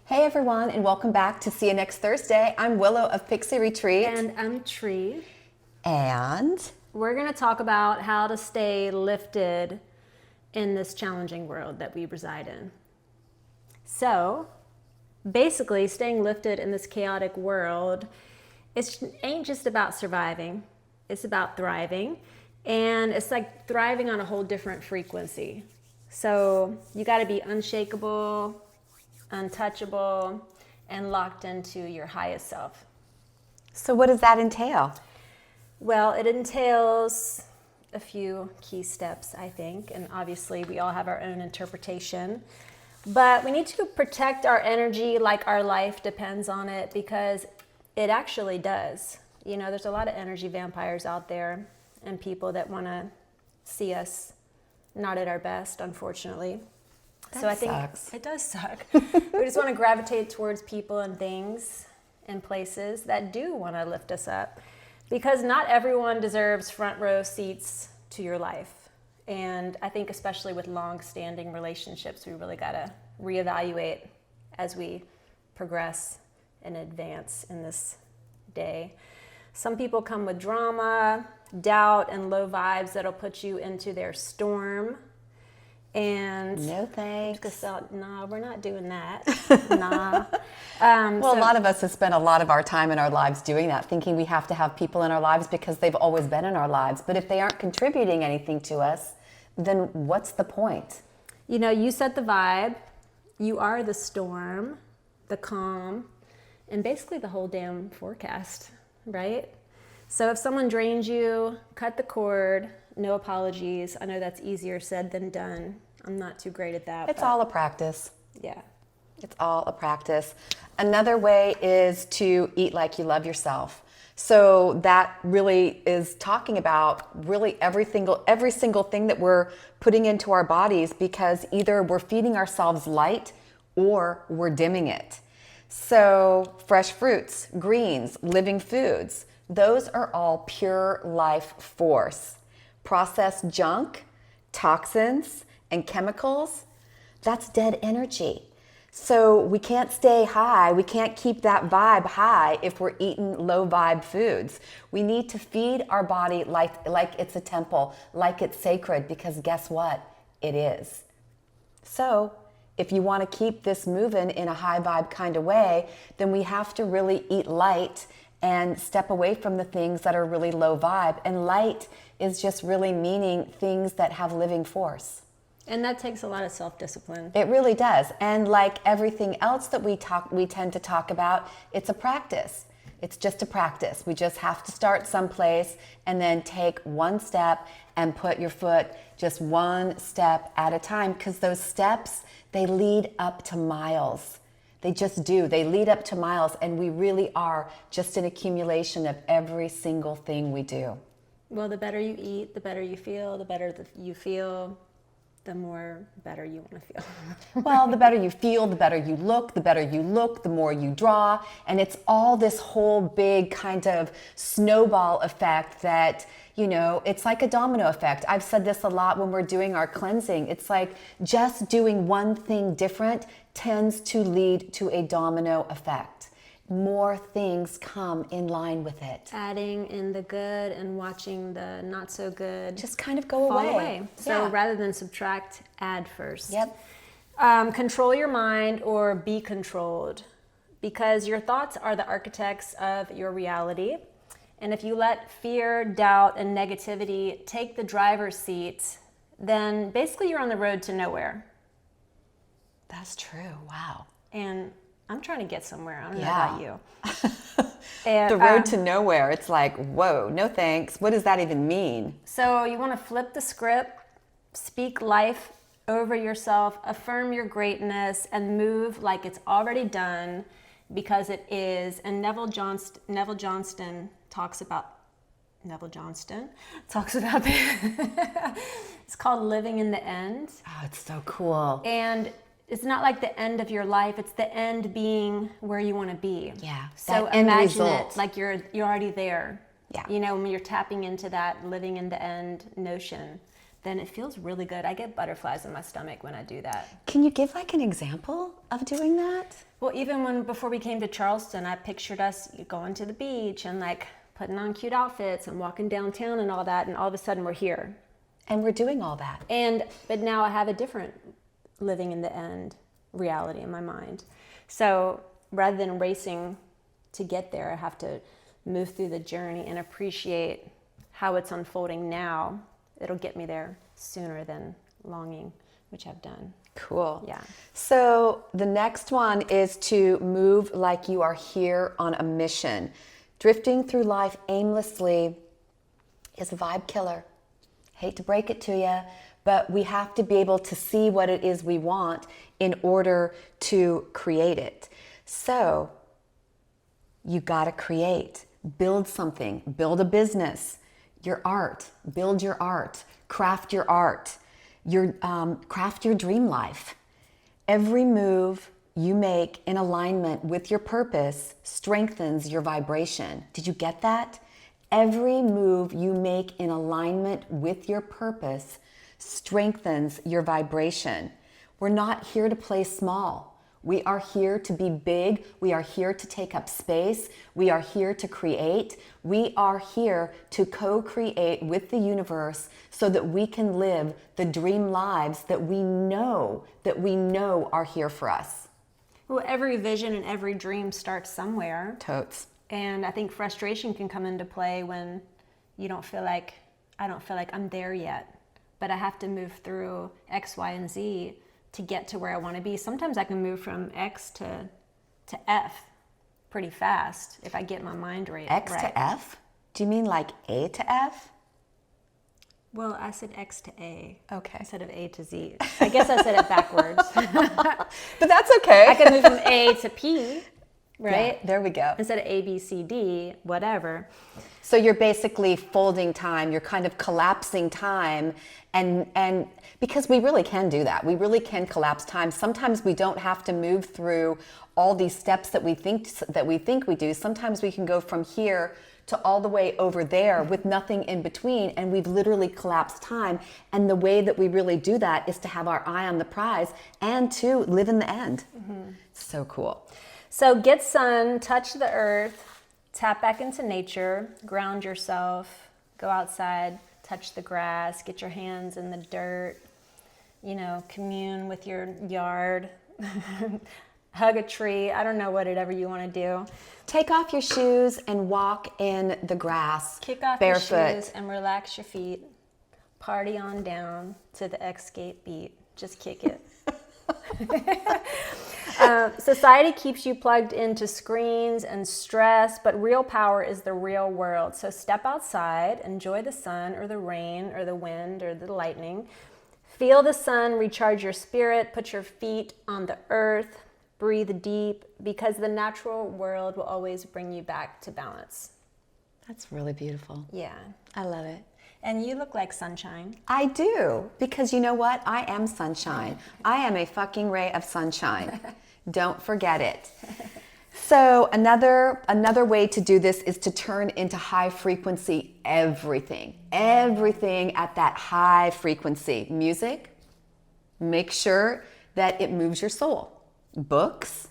Hey everyone, and welcome back to See You Next Thursday. I'm Willow of Pixie Retreat. And I'm Tree. And we're going to talk about how to stay lifted in this challenging world that we reside in. So, basically, staying lifted in this chaotic world, it ain't just about surviving. It's about thriving. And it's like thriving on a whole different frequency. So, you got to be unshakable, untouchable, and locked into your highest self. so what does that entail? Well, it entails a few key steps, I think, and obviously we all have our own interpretation. But we need to protect our energy like our life depends on it, because it actually does. You know, there's a lot of energy vampires out there and people that want to see us not at our best, unfortunately. That so I think sucks. it does suck. We just want to gravitate towards people and things and places that do want to lift us up, because not everyone deserves front row seats to your life. And I think especially with long-standing relationships, we really got to reevaluate as we progress and advance in this day. Some people come with drama, doubt, and low vibes that'll put you into their storm. And No thanks. nah, we're not doing that. Nah. Well, a lot of us have spent a lot of our time in our lives doing that, thinking we have to have people in our lives because they've always been in our lives. But if they aren't contributing anything to us, then what's the point? You know, you set the vibe. You are the storm, the calm, and basically the whole damn forecast, right? So if someone drains you, cut the cord. No apologies. I know that's easier said than done. I'm not too great at that. It's all a practice. Yeah. It's all a practice. Another way is to eat like you love yourself. So that really is talking about really every single thing that we're putting into our bodies, because either we're feeding ourselves light or we're dimming it. So fresh fruits, greens, living foods, those are all pure life force. Processed junk, toxins, and chemicals, that's dead energy. So we can't stay high, we can't keep that vibe high if we're eating low vibe foods. We need to feed our body like it's a temple, like it's sacred, because guess what? It is. So if you want to keep this moving in a high vibe kind of way, then we have to really eat light and step away from the things that are really low vibe. And light is just really meaning things that have living force. And that takes a lot of self-discipline. It really does. And like everything else that we tend to talk about, it's a practice. It's just a practice. We just have to start someplace and then take one step and put your foot just one step at a time, because those steps, they lead up to miles. They just do. They lead up to miles, and we really are just an accumulation of every single thing we do. Well, the better you eat, the better you feel. The better you feel, the more better you want to feel. Well, the better you feel, the better you look. The better you look, the more you draw. And it's all this whole big kind of snowball effect that, you know, it's like a domino effect. I've said this a lot when we're doing our cleansing. It's like just doing one thing different tends to lead to a domino effect. More things come in line with it. Adding in the good and watching the not so good Just kind of go fall away. away. So Yeah. rather than subtract, add first. Yep. Control your mind or be controlled, because your thoughts are the architects of your reality. And if you let fear, doubt, and negativity take the driver's seat, then basically you're on the road to nowhere. That's true. Wow. And I'm trying to get somewhere. I don't Yeah. know about you. And, The road to nowhere. It's like, whoa, no thanks. What does that even mean? So you want to flip the script, speak life over yourself, affirm your greatness, and move like it's already done, because it is. And Neville Johnston talks about it's called Living in the End. Oh, it's so cool. And it's not like the end of your life, it's the end being where you want to be. Yeah, So that end imagine result. it like you're already there. Yeah. You know, when you're tapping into that living in the end notion. then it feels really good. I get butterflies in my stomach when I do that. Can you give like an example of doing that? Well, even before we came to Charleston, I pictured us going to the beach and like putting on cute outfits and walking downtown and all that, and all of a sudden we're here. And we're doing all that. But now I have a different living in the end reality in my mind. So rather than racing to get there, I have to move through the journey and appreciate how it's unfolding now. It'll get me there sooner than longing, which I've done. Cool. Yeah. So the next one is to move like you are here on a mission. Drifting through life aimlessly is a vibe killer. Hate to break it to you, but we have to be able to see what it is we want in order to create it. So you got to create, build something, build a business, your art, build your art, craft your art, craft your dream life. Every move you make in alignment with your purpose strengthens your vibration. Did you get that? Every move you make in alignment with your purpose strengthens your vibration. We're not here to play small. We are here to be big. We are here to take up space. We are here to create. We are here to co-create with the universe so that we can live the dream lives that we know are here for us. Well, every vision and every dream starts somewhere. Totes. And I think frustration can come into play when I don't feel like I'm there yet, but I have to move through X, Y, and Z to get to where I want to be. Sometimes I can move from X to F pretty fast if I get my mind right. X to F? Do you mean like A to F? Well, I said X to A. Okay. Instead of A to Z. I guess I said it backwards. But that's okay. I can move from A to P, right? Yeah, there we go. Instead of A, B, C, D, whatever. So you're basically folding time, you're kind of collapsing time, and because we really can do that. We really can collapse time. Sometimes we don't have to move through all these steps that we think we do. Sometimes we can go from here to all the way over there with nothing in between, and we've literally collapsed time. And the way that we really do that is to have our eye on the prize and to live in the end. Mm-hmm. So cool. So get sun, touch the earth, tap back into nature, ground yourself, go outside, touch the grass, get your hands in the dirt, commune with your yard, hug a tree. I don't know, whatever you want to do. Take off your shoes and walk in the grass. Kick off barefoot. Your shoes and relax your feet. Party on down to the X-Skate beat. Just kick it. Society keeps you plugged into screens and stress, but real power is the real world. So step outside, enjoy the sun or the rain or the wind or the lightning. Feel the sun, recharge your spirit, put your feet on the earth, breathe deep, because the natural world will always bring you back to balance. That's really beautiful. Yeah. I love it. And you look like sunshine. I do, because you know what? I am sunshine. I am a fucking ray of sunshine. Don't forget it. So another way to do this is to turn into high frequency everything at that high frequency. Music, make sure that it moves your soul. Books,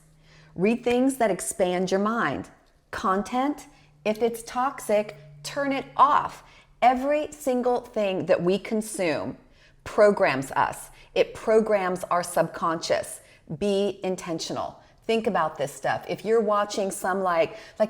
read things that expand your mind. Content, if it's toxic, turn it off. Every single thing that we consume programs us. It programs our subconscious. Be intentional. Think about this stuff. If you're watching some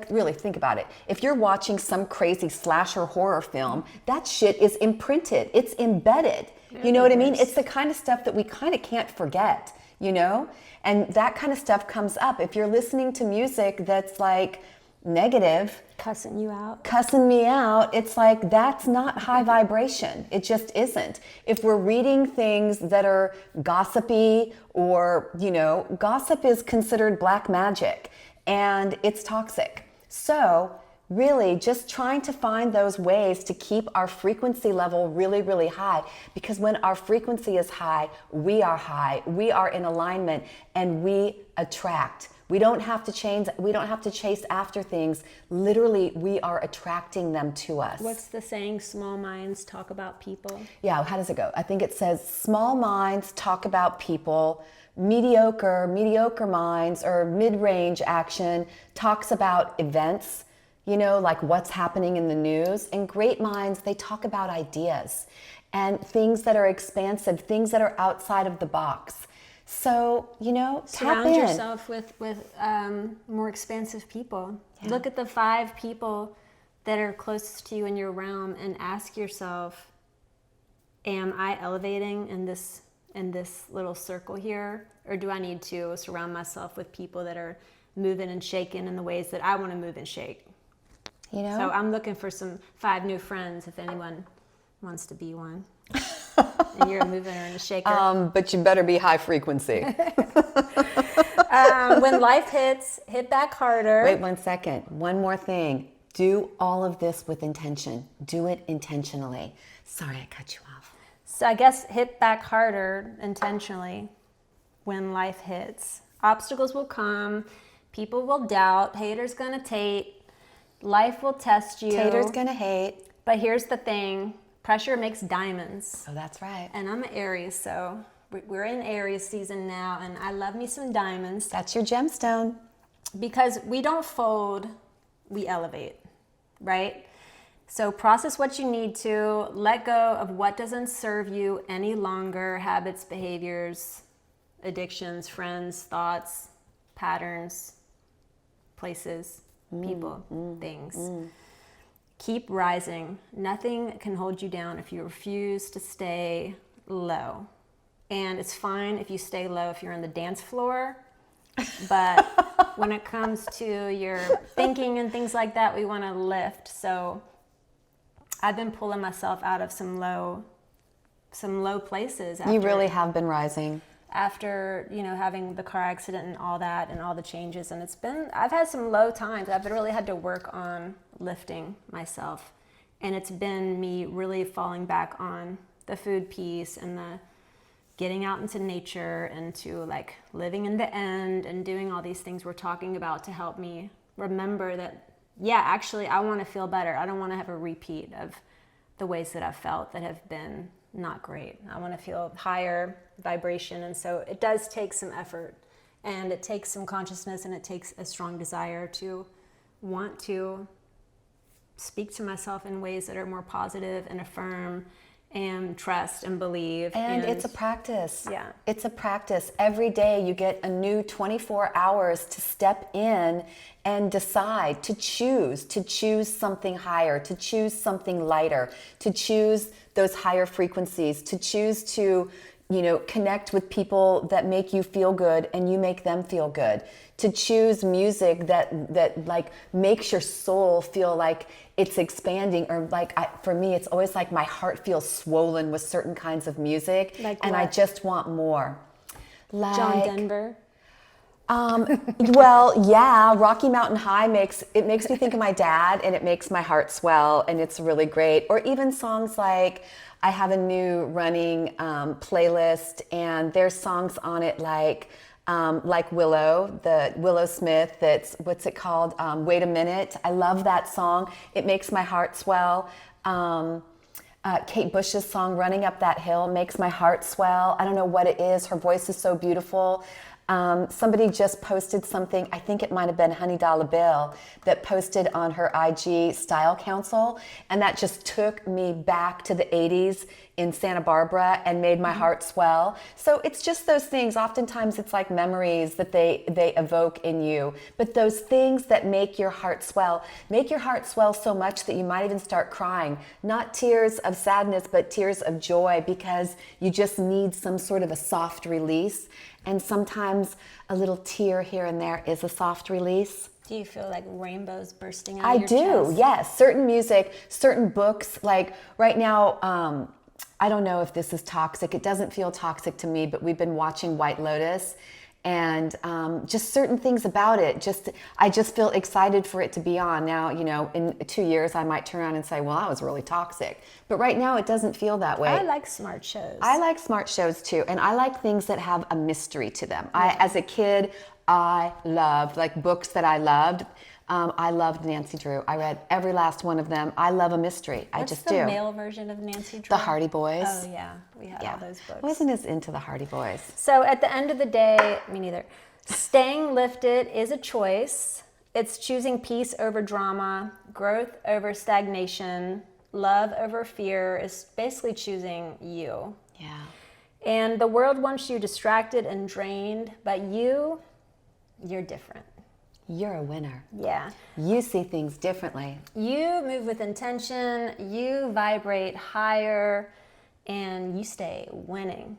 really think about it. If you're watching some crazy slasher horror film, that shit is imprinted. It's embedded. You know what I mean? It's the kind of stuff that we kind of can't forget, And that kind of stuff comes up. If you're listening to music that's like negative, cussing you out, cussing me out, it's like that's not high vibration. It just isn't. If we're reading things that are gossipy or, gossip is considered black magic and it's toxic. So really just trying to find those ways to keep our frequency level really, really high, because when our frequency is high, we are in alignment, and we attract. We don't have to chase after things. Literally, we are attracting them to us. What's the saying? Small minds talk about people. Yeah, how does it go? I think it says small minds talk about people. Mediocre minds or mid-range action talks about events, like what's happening in the news. And great minds, they talk about ideas and things that are expansive, things that are outside of the box. So, Surround yourself with more expansive people. Yeah. Look at the 5 people that are closest to you in your realm and ask yourself, am I elevating in this little circle here? Or do I need to surround myself with people that are moving and shaking in the ways that I want to move and shake? So I'm looking for some 5 new friends if anyone wants to be one. And you're a mover and a shaker. But you better be high frequency. When life hits, hit back harder. Wait 1 second. One more thing. Do all of this with intention. Do it intentionally. Sorry, I cut you off. So I guess hit back harder intentionally when life hits. Obstacles will come. People will doubt. Haters gonna tate. Life will test you. Taters gonna hate. But here's the thing. Pressure makes diamonds. Oh, that's right. And I'm an Aries, so we're in Aries season now, and I love me some diamonds. That's your gemstone. Because we don't fold, we elevate, right? So process what you need to, let go of what doesn't serve you any longer, habits, behaviors, addictions, friends, thoughts, patterns, places, people, things. Keep rising. Nothing can hold you down if you refuse to stay low. And it's fine if you stay low if you're on the dance floor. But when it comes to your thinking and things like that, we want to lift. So I've been pulling myself out of some low places. You really have been rising. After, having the car accident and all that and all the changes. And I've had some low times. I've really had to work on lifting myself. And it's been me really falling back on the food piece and the getting out into nature and to like living in the end and doing all these things we're talking about to help me remember that, yeah, actually I want to feel better. I don't want to have a repeat of the ways that I've felt that have been not great. I want to feel higher vibration. And so it does take some effort and it takes some consciousness and it takes a strong desire to want to speak to myself in ways that are more positive and affirm and trust and believe. And it's a practice. Yeah. It's a practice. Every day you get a new 24 hours to step in and decide to choose something higher, to choose something lighter, to choose those higher frequencies, to choose to, connect with people that make you feel good and you make them feel good, to choose music that like makes your soul feel like it's expanding, or for me, it's always like my heart feels swollen with certain kinds of music, and I just want more. Like John Denver. Well, yeah, Rocky Mountain High makes me think of my dad, and it makes my heart swell, and it's really great. Or even songs like, I have a new running playlist, and there's songs on it like Willow, the Willow Smith, that's, what's it called? Wait a Minute. I love that song. It makes my heart swell. Kate Bush's song, Running Up That Hill, makes my heart swell. I don't know what it is. Her voice is so beautiful. Somebody just posted something, I think it might have been Honey Dollar Bill, that posted on her IG Style Council, and that just took me back to the 80s in Santa Barbara and made my heart swell. So it's just those things. Oftentimes it's like memories that they evoke in you, but those things that make your heart swell so much that you might even start crying. Not tears of sadness, but tears of joy, because you just need some sort of a soft release. And sometimes a little tear here and there is a soft release. Do you feel like rainbows bursting out of your chest? I do, yes. Certain music, certain books, like right now, I don't know if this is toxic. It doesn't feel toxic to me, but we've been watching White Lotus, and just certain things about it. I just feel excited for it to be on. Now, in 2 years, I might turn around and say, well, that was really toxic. But right now, it doesn't feel that way. I like smart shows. I like smart shows too, and I like things that have a mystery to them. As a kid, I loved, like books that I loved. I loved Nancy Drew. I read every last one of them. I love a mystery. I just do. What's the male version of Nancy Drew? The Hardy Boys. Oh, yeah. We had all those books. I wasn't as into the Hardy Boys. So at the end of the day, me neither. Staying lifted is a choice. It's choosing peace over drama, growth over stagnation, love over fear. Is basically choosing you. Yeah. And the world wants you distracted and drained, but you're different. You're a winner. Yeah. You see things differently. You move with intention, you vibrate higher, and you stay winning,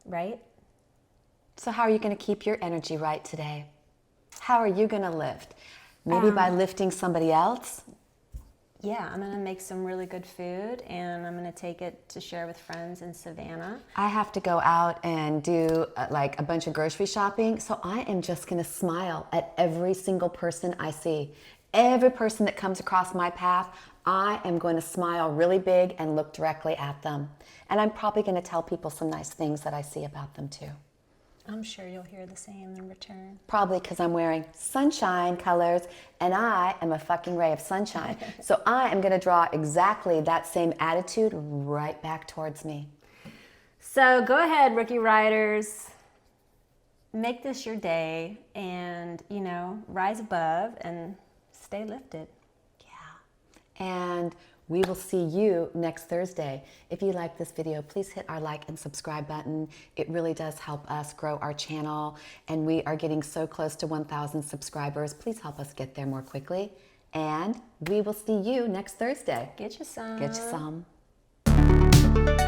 right? So how are you going to keep your energy right today? How are you going to lift? Maybe by lifting somebody else? Yeah, I'm going to make some really good food, and I'm going to take it to share with friends in Savannah. I have to go out and do like a bunch of grocery shopping, so I am just going to smile at every single person I see. Every person that comes across my path, I am going to smile really big and look directly at them. And I'm probably going to tell people some nice things that I see about them too. I'm sure you'll hear the same in return. Probably because I'm wearing sunshine colors and I am a fucking ray of sunshine. So I am going to draw exactly that same attitude right back towards me. So go ahead, rookie riders. Make this your day and, rise above and stay lifted. Yeah. And we will see you next Thursday. If you like this video, please hit our like and subscribe button. It really does help us grow our channel, and we are getting so close to 1,000 subscribers. Please help us get there more quickly, and we will see you next Thursday. Get you some. Get you some.